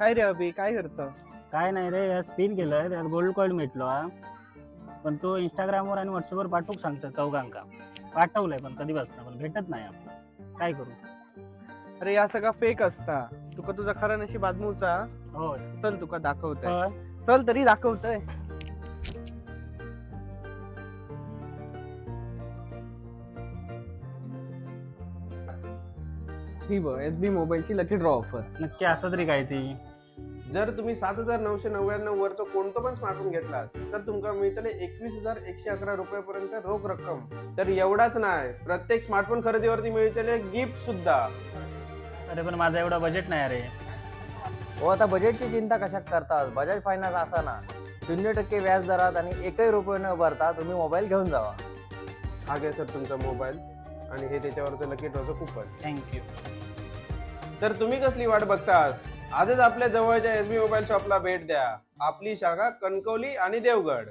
काय रे अभि, काय करतं? काय नाही रे, या स्पिन केलं त्यात गोल्ड कॉईन भेटलो हा. पण तो इंस्टाग्रामवर आणि व्हॉट्सअपवर पाठवूक सांगतो चौघांका. पाठवलंय पण कधीपासून पण भेटत नाही आपण. काय करू? अरे या सगळा फेक असता. तुका तुझा खरा नशीब आजमूचा. होय चल तुका दाखवतोय. होय. चल तरी दाखवतोय. ही बघ SB मोबाईलची लकी ड्रॉ ऑफर. नक्की असं तरी काय ती? जर तुम्ही 7,999 वरचं कोणतं पण स्मार्टफोन घेतलात तर तुमका मिळतले 21,111 रुपयापर्यंत रोख रक्कम. तर एवढाच नाही, प्रत्येक स्मार्टफोन खरेदीवरती मिळतले गिफ्ट सुद्धा. अरे पण माझं एवढं बजेट नाही रे. हो, आता बजेटची चिंता कशाक करतात? बजाज फायनान्स असा ना 0% व्याज दरात आणि एकही रुपये न भरता तुम्ही मोबाईल घेऊन जावा. हा घ्या सर तुमचा मोबाईल आणि हे त्याच्यावरचं लकी ड्रॉचं कुपन. थँक्यू. तर तुम्ही कसली वाट बघतास? आजच आपल्या जवळच्या SB मोबाईल शॉपला भेट द्या. आपली शाखा कणकवली आणि देवगड.